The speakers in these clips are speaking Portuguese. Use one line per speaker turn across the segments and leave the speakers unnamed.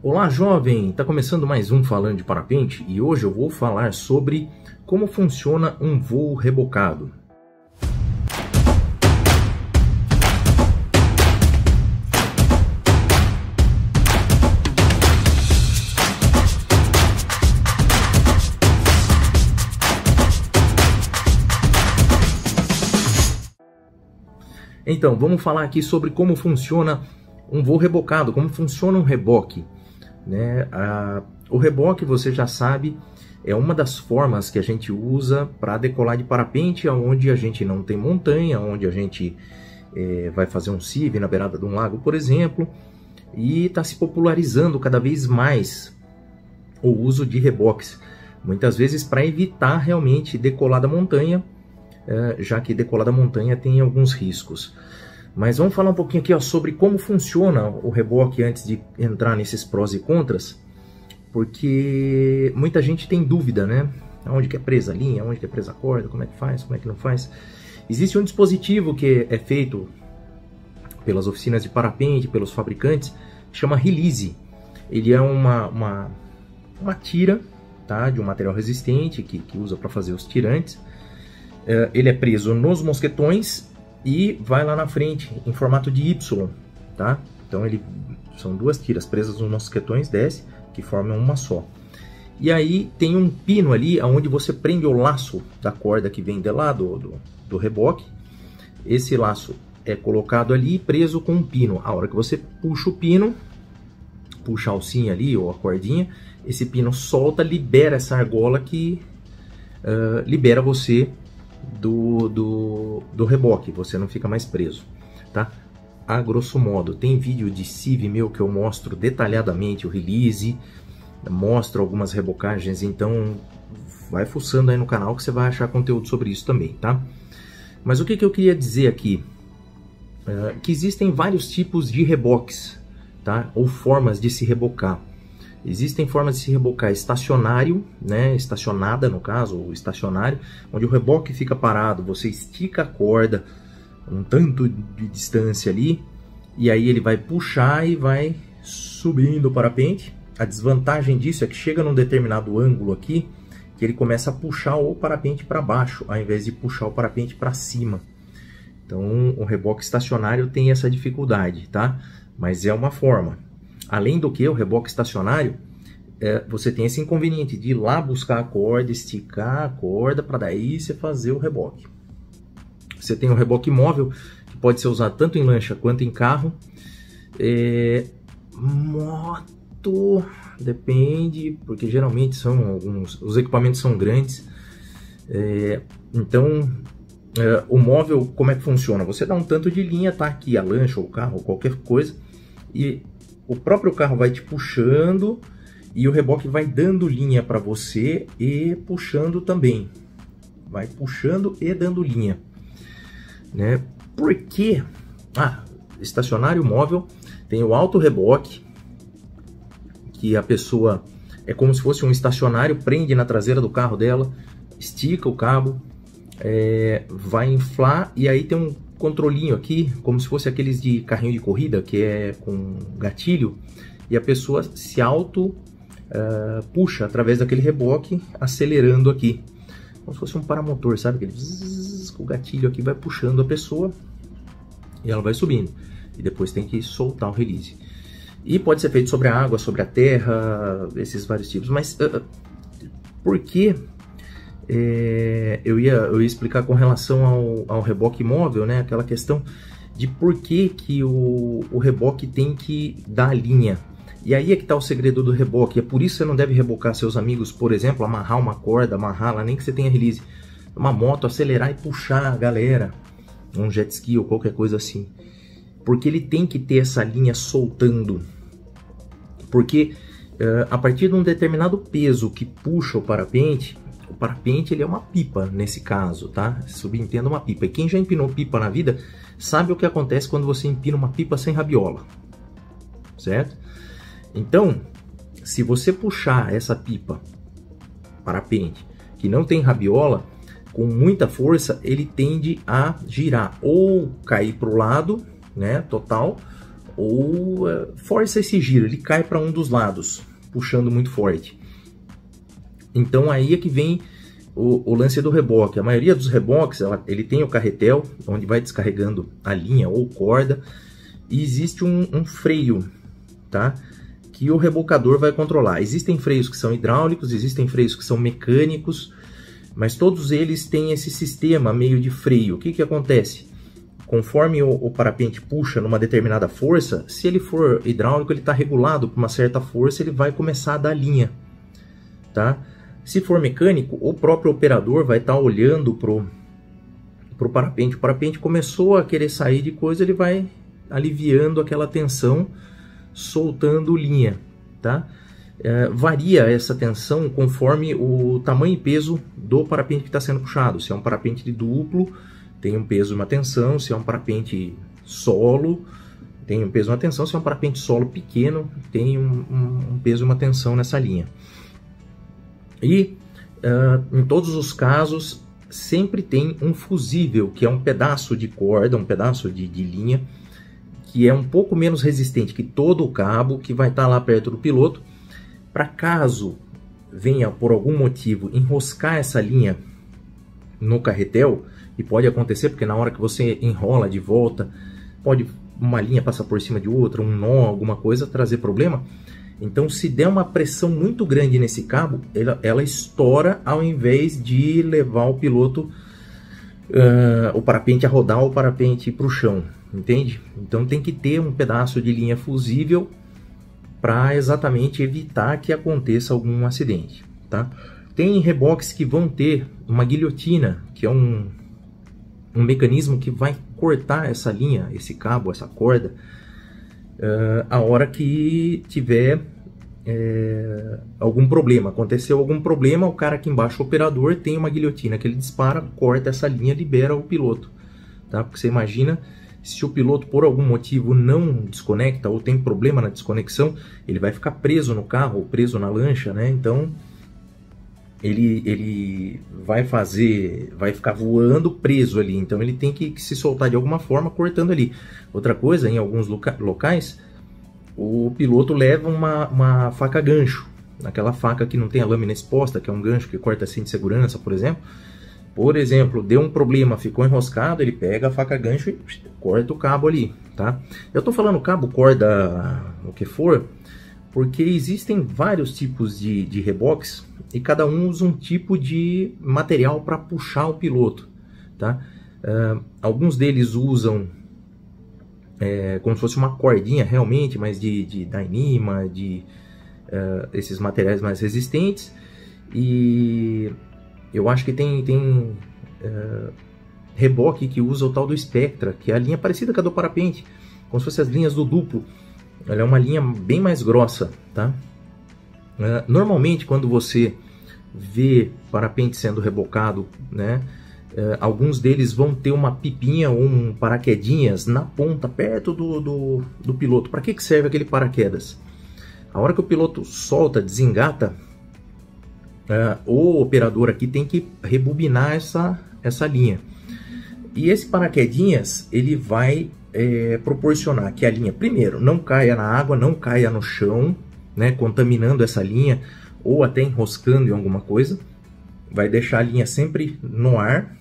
Olá, jovem! Está começando mais um Falando de Parapente e hoje eu vou falar sobre como funciona um voo rebocado. Então, vamos falar aqui sobre como funciona um voo rebocado, como funciona um reboque. O reboque, você já sabe, é uma das formas que a gente usa para decolar de parapente, onde a gente não tem montanha, onde a gente vai fazer um CIV na beirada de um lago, por exemplo, e está se popularizando cada vez mais o uso de reboques, muitas vezes para evitar realmente decolar da montanha, já que decolar da montanha tem alguns riscos. Mas vamos falar um pouquinho aqui sobre como funciona o reboque antes de entrar nesses prós e contras, porque muita gente tem dúvida, né? Onde que é presa a linha, onde que é presa a corda, como é que faz, como é que não faz. Existe um dispositivo que é feito pelas oficinas de parapente, pelos fabricantes, que chama release. Ele é uma tira, tá? De um material resistente que usa para fazer os tirantes. Ele é preso nos mosquetões e vai lá na frente em formato de Y, tá? Então são duas tiras presas nos mosquetões, desce, que formam uma só. E aí tem um pino ali onde você prende o laço da corda que vem de lá do reboque. Esse laço é colocado ali preso com um pino. A hora que você puxa o pino, puxa a alcinha ali ou a cordinha, esse pino solta, libera essa argola que libera você do reboque, você não fica mais preso, tá? A grosso modo, tem vídeo de CIV meu que eu mostro detalhadamente o release, mostro algumas rebocagens, então vai fuçando aí no canal que você vai achar conteúdo sobre isso também, tá? Mas o que eu queria dizer aqui? Que existem vários tipos de reboques, tá? Ou formas de se rebocar. Existem formas de se rebocar estacionário, né? Estacionada no caso, ou estacionário, onde o reboque fica parado, você estica a corda um tanto de distância ali, e aí ele vai puxar e vai subindo o parapente. A desvantagem disso é que chega num determinado ângulo aqui, que ele começa a puxar o parapente para baixo, ao invés de puxar o parapente para cima. Então o reboque estacionário tem essa dificuldade, tá? Mas é uma forma. Além do que, o reboque estacionário, você tem esse inconveniente de ir lá buscar a corda, esticar a corda, para daí você fazer o reboque. Você tem o reboque móvel, que pode ser usado tanto em lancha quanto em carro. Moto, depende, porque geralmente os equipamentos são grandes. Então, o móvel, como é que funciona? Você dá um tanto de linha, tá aqui a lancha ou o carro, ou qualquer coisa, e o próprio carro vai te puxando e o reboque vai dando linha para você e puxando também. Vai puxando e dando linha, né? Por quê? Estacionário móvel tem o alto reboque, que a pessoa é como se fosse um estacionário, prende na traseira do carro dela, estica o cabo, vai inflar e aí tem um controlinho aqui, como se fosse aqueles de carrinho de corrida, que é com gatilho, e a pessoa se auto puxa através daquele reboque, acelerando aqui, como se fosse um paramotor, sabe? Aquele zzz, o gatilho aqui vai puxando a pessoa e ela vai subindo, e depois tem que soltar o release. E pode ser feito sobre a água, sobre a terra, esses vários tipos. Mas por que eu ia explicar com relação ao reboque móvel, né? Aquela questão de por que o reboque tem que dar linha. E aí é que está o segredo do reboque. É por isso que você não deve rebocar seus amigos, por exemplo, amarrar uma corda, amarrar lá, nem que você tenha release. Uma moto, acelerar e puxar a galera, um jet ski ou qualquer coisa assim. Porque ele tem que ter essa linha soltando. Porque a partir de um determinado peso que puxa o parapente ele é uma pipa nesse caso, tá? Subentenda uma pipa. E quem já empinou pipa na vida sabe o que acontece quando você empina uma pipa sem rabiola, certo? Então, se você puxar essa pipa, parapente, que não tem rabiola, com muita força, ele tende a girar ou cair para o lado, né, total, ou força esse giro, ele cai para um dos lados, puxando muito forte. Então aí é que vem o lance do reboque. A maioria dos reboques, ele tem o carretel, onde vai descarregando a linha ou corda, e existe um freio, tá? Que o rebocador vai controlar. Existem freios que são hidráulicos, existem freios que são mecânicos, mas todos eles têm esse sistema meio de freio. O que que acontece? Conforme o parapente puxa numa determinada força, se ele for hidráulico, ele está regulado por uma certa força, ele vai começar a dar linha, tá? Se for mecânico, o próprio operador vai estar olhando pro parapente. O parapente começou a querer sair de coisa, ele vai aliviando aquela tensão, soltando linha, tá? Varia essa tensão conforme o tamanho e peso do parapente que está sendo puxado. Se é um parapente de duplo, tem um peso e uma tensão. Se é um parapente solo, tem um peso e uma tensão. Se é um parapente solo pequeno, tem um peso e uma tensão nessa linha. E em todos os casos sempre tem um fusível, que é um pedaço de corda, um pedaço de linha, que é um pouco menos resistente que todo o cabo, que vai estar lá perto do piloto, para caso venha por algum motivo enroscar essa linha no carretel, e pode acontecer porque na hora que você enrola de volta, pode uma linha passar por cima de outra, um nó, alguma coisa, trazer problema. Então, se der uma pressão muito grande nesse cabo, ela estoura ao invés de levar o piloto, o parapente a rodar, o parapente para o chão, entende? Então, tem que ter um pedaço de linha fusível para exatamente evitar que aconteça algum acidente, tá? Tem reboques que vão ter uma guilhotina, que é um mecanismo que vai cortar essa linha, esse cabo, essa corda, a hora que tiver algum problema. Aconteceu algum problema, o cara aqui embaixo, o operador, tem uma guilhotina que ele dispara, corta essa linha, libera o piloto, tá? Porque você imagina, se o piloto por algum motivo não desconecta ou tem problema na desconexão, ele vai ficar preso no carro, preso na lancha, né? Então ele vai ficar voando preso ali, então ele tem que se soltar de alguma forma, cortando ali. Outra coisa, em alguns locais, o piloto leva uma faca gancho, aquela faca que não tem a lâmina exposta, que é um gancho que corta cinto de segurança, por exemplo. Por exemplo, deu um problema, ficou enroscado, ele pega a faca gancho e corta o cabo ali, tá? Eu tô falando cabo, corda, o que for, porque existem vários tipos de reboques e cada um usa um tipo de material para puxar o piloto, tá? Alguns deles usam como se fosse uma cordinha realmente, mas de Dyneema, esses materiais mais resistentes. E eu acho que tem reboque que usa o tal do Spectra, que é a linha parecida com a do parapente, como se fosse as linhas do duplo. Ela é uma linha bem mais grossa, tá? Normalmente, quando você vê parapente sendo rebocado, né, alguns deles vão ter uma pipinha ou um paraquedinhas na ponta, perto do piloto. Para que serve aquele paraquedas? A hora que o piloto solta, desengata, o operador aqui tem que rebobinar essa linha. E esse paraquedinhas, ele vai proporcionar que a linha, primeiro, não caia na água, não caia no chão, né, contaminando essa linha ou até enroscando em alguma coisa. Vai deixar a linha sempre no ar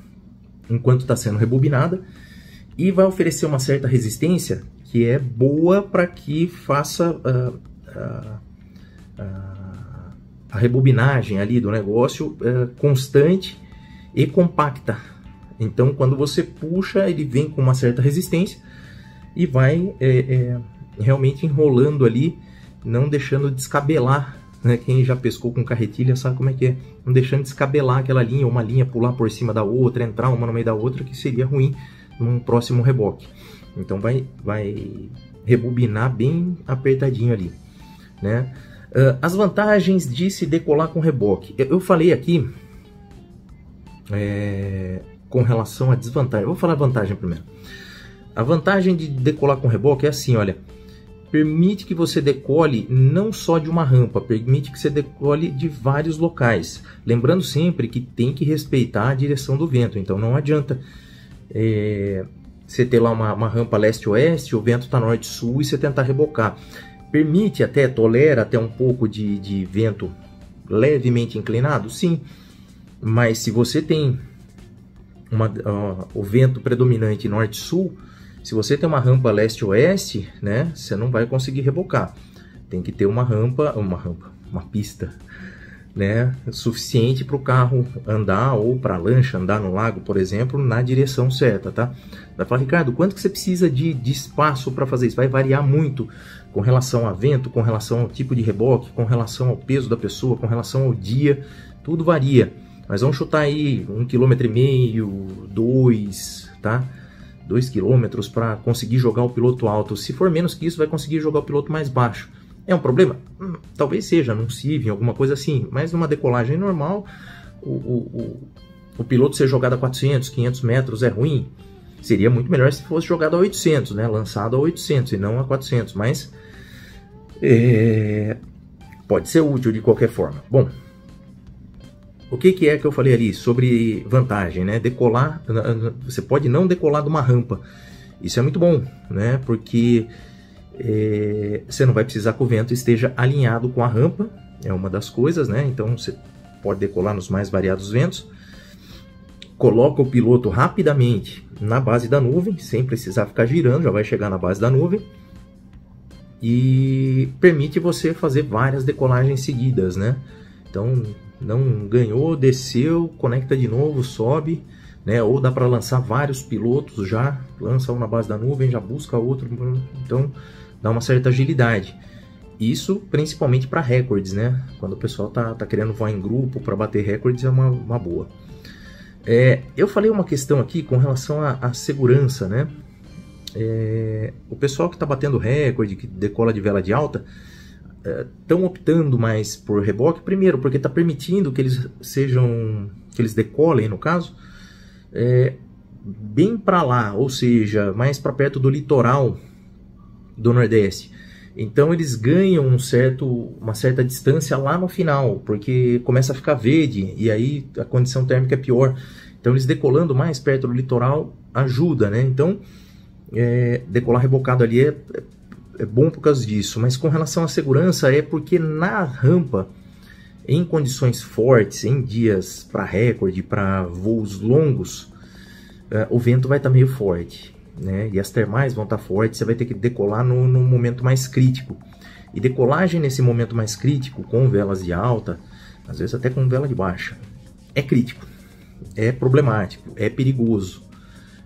enquanto está sendo rebobinada e vai oferecer uma certa resistência que é boa para que faça a rebobinagem ali do negócio constante e compacta. Então, quando você puxa, ele vem com uma certa resistência e vai realmente enrolando ali, não deixando descabelar, né? Quem já pescou com carretilha sabe como é que é, não deixando descabelar aquela linha, uma linha pular por cima da outra, entrar uma no meio da outra, que seria ruim num próximo reboque. Então vai rebobinar bem apertadinho ali, né? As vantagens de se decolar com reboque. Eu falei aqui com relação à desvantagem. Eu vou falar a vantagem primeiro. A vantagem de decolar com reboque é assim, olha, permite que você decole não só de uma rampa, permite que você decole de vários locais. Lembrando sempre que tem que respeitar a direção do vento, então não adianta você ter lá uma rampa leste-oeste, o vento está norte-sul e você tentar rebocar. Permite até, tolera até um pouco de vento levemente inclinado? Sim, mas se você tem o vento predominante norte-sul, se você tem uma rampa leste-oeste, né, você não vai conseguir rebocar. Tem que ter uma pista, né, suficiente para o carro andar, ou para a lancha andar no lago, por exemplo, na direção certa, tá? Vai falar, Ricardo, quanto que você precisa de espaço para fazer isso? Vai variar muito com relação a vento, com relação ao tipo de reboque, com relação ao peso da pessoa, com relação ao dia, tudo varia. Mas vamos chutar aí 1,5 km, 2, tá? 2 km para conseguir jogar o piloto alto. Se for menos que isso, vai conseguir jogar o piloto mais baixo. É um problema? Talvez seja, num CIV, alguma coisa assim. Mas numa decolagem normal, o piloto ser jogado a 400, 500 metros é ruim. Seria muito melhor se fosse jogado a 800, né? Lançado a 800 e não a 400. Mas pode ser útil de qualquer forma. Bom, o que é que eu falei ali sobre vantagem, né? Decolar, você pode não decolar de uma rampa. Isso é muito bom, né? Porque você não vai precisar que o vento esteja alinhado com a rampa, é uma das coisas, né? Então você pode decolar nos mais variados ventos. Coloca o piloto rapidamente na base da nuvem, sem precisar ficar girando, já vai chegar na base da nuvem. E permite você fazer várias decolagens seguidas, né? Então, não ganhou, desceu, conecta de novo, sobe, né? Ou dá para lançar vários pilotos já, lança um na base da nuvem, já busca outro, então dá uma certa agilidade. Isso principalmente para recordes, né? Quando o pessoal tá querendo voar em grupo para bater recordes, é uma boa. Eu falei uma questão aqui com relação à segurança, né? O pessoal que está batendo recorde, que decola de vela de alta, estão optando mais por reboque, primeiro porque está permitindo que eles decolem, no caso, bem para lá, ou seja, mais para perto do litoral do Nordeste. Então eles ganham uma certa distância lá no final, porque começa a ficar verde e aí a condição térmica é pior. Então eles decolando mais perto do litoral ajuda, né? Então decolar rebocado ali é bom por causa disso. Mas com relação à segurança é porque na rampa, em condições fortes, em dias para recorde, para voos longos, o vento vai estar meio forte, né? E as termais vão estar fortes, você vai ter que decolar no momento mais crítico. E decolagem nesse momento mais crítico, com velas de alta, às vezes até com vela de baixa, é crítico, é problemático, é perigoso,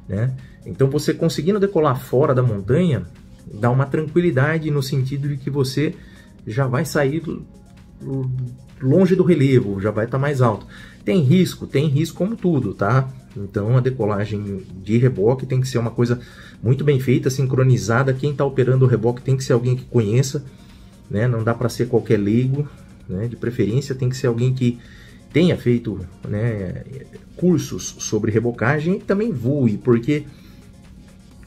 né? Então você conseguindo decolar fora da montanha, dá uma tranquilidade no sentido de que você já vai sair longe do relevo, já vai estar mais alto. Tem risco como tudo, tá? Então a decolagem de reboque tem que ser uma coisa muito bem feita, sincronizada. Quem está operando o reboque tem que ser alguém que conheça, né? Não dá para ser qualquer leigo, né? De preferência tem que ser alguém que tenha feito, né, cursos sobre rebocagem e também voe, porque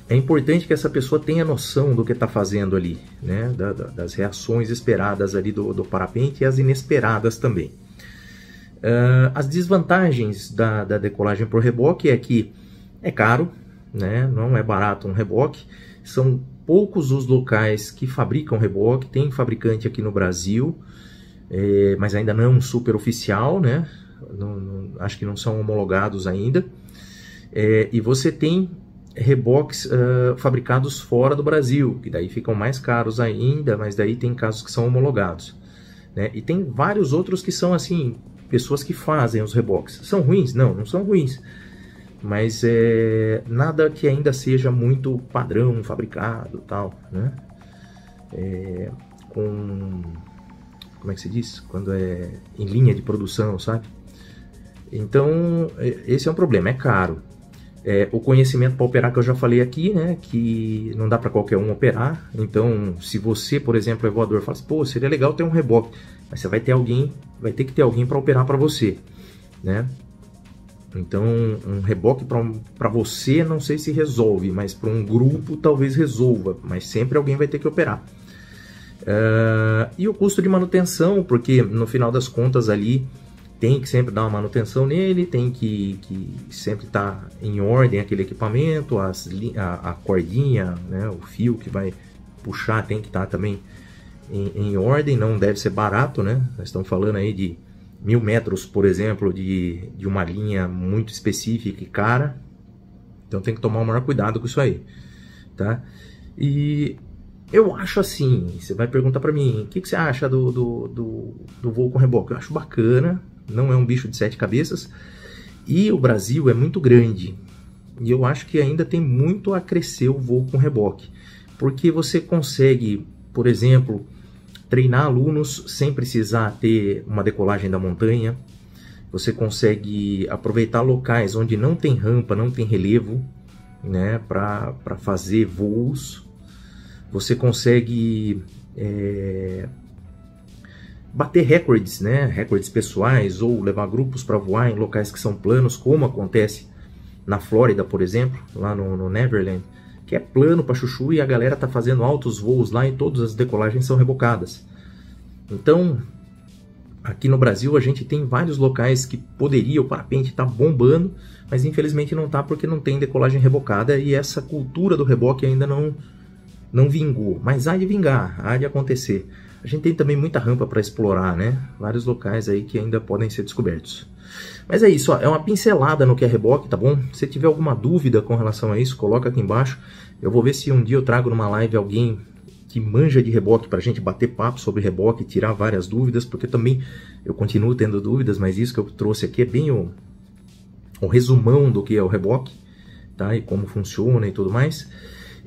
é importante que essa pessoa tenha noção do que está fazendo ali, né? Das reações esperadas ali do parapente e as inesperadas também. As desvantagens da decolagem por reboque é que é caro, né? Não é barato um reboque. São poucos os locais que fabricam reboque. Tem fabricante aqui no Brasil, mas ainda não é um super oficial, né? Acho que não são homologados ainda. E você tem reboques fabricados fora do Brasil, que daí ficam mais caros ainda, mas daí tem casos que são homologados, né? E tem vários outros que são assim, pessoas que fazem os reboques. São ruins? Não são ruins, mas nada que ainda seja muito padrão, fabricado, tal, né? Como é que se diz? Quando é em linha de produção, sabe? Então, esse é um problema, é caro. O conhecimento para operar que eu já falei aqui, né, que não dá para qualquer um operar. Então, se você, por exemplo, é voador, fala assim, pô, seria legal ter um reboque, mas você vai ter que ter alguém para operar para você, né? Então, um reboque para você não sei se resolve, mas para um grupo talvez resolva, mas sempre alguém vai ter que operar. E o custo de manutenção, porque no final das contas ali tem que sempre dar uma manutenção nele, tem que sempre estar em ordem aquele equipamento, a cordinha, né, o fio que vai puxar tem que estar também em ordem, não deve ser barato, né? Nós estamos falando aí de 1000 metros, por exemplo, de uma linha muito específica e cara, então tem que tomar o maior cuidado com isso aí, tá? E eu acho assim, você vai perguntar para mim, o que você acha do voo com reboque? Eu acho bacana, não é um bicho de 7 cabeças, e o Brasil é muito grande, e eu acho que ainda tem muito a crescer o voo com reboque, porque você consegue, por exemplo, treinar alunos sem precisar ter uma decolagem da montanha, você consegue aproveitar locais onde não tem rampa, não tem relevo, né, para fazer voos. Você consegue bater recordes, né, recordes pessoais, ou levar grupos para voar em locais que são planos, como acontece na Flórida, por exemplo, lá no Neverland, que é plano para chuchu e a galera tá fazendo altos voos lá e todas as decolagens são rebocadas. Então, aqui no Brasil a gente tem vários locais que poderia o parapente estar bombando, mas infelizmente não tá porque não tem decolagem rebocada e essa cultura do reboque ainda não vingou. Mas há de vingar, há de acontecer. A gente tem também muita rampa para explorar, né? Vários locais aí que ainda podem ser descobertos. Mas é isso, ó, é uma pincelada no que é reboque, tá bom? Se tiver alguma dúvida com relação a isso, coloca aqui embaixo. Eu vou ver se um dia eu trago numa live alguém que manja de reboque pra gente bater papo sobre reboque e tirar várias dúvidas, porque também eu continuo tendo dúvidas, mas isso que eu trouxe aqui é bem o resumão do que é o reboque, tá? E como funciona e tudo mais.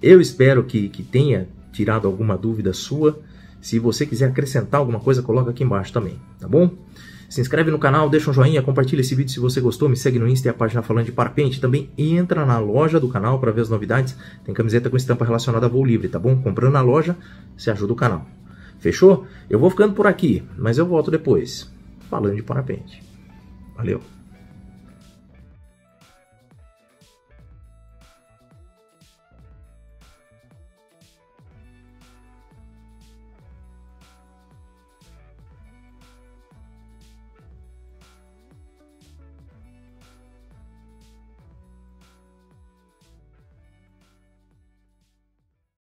Eu espero que tenha tirado alguma dúvida sua. Se você quiser acrescentar alguma coisa, coloca aqui embaixo também, tá bom? Se inscreve no canal, deixa um joinha, compartilha esse vídeo se você gostou, me segue no Insta e a página Falando de Parapente. Também entra na loja do canal para ver as novidades. Tem camiseta com estampa relacionada a voo livre, tá bom? Comprando na loja, você ajuda o canal. Fechou? Eu vou ficando por aqui, mas eu volto depois, falando de parapente. Valeu!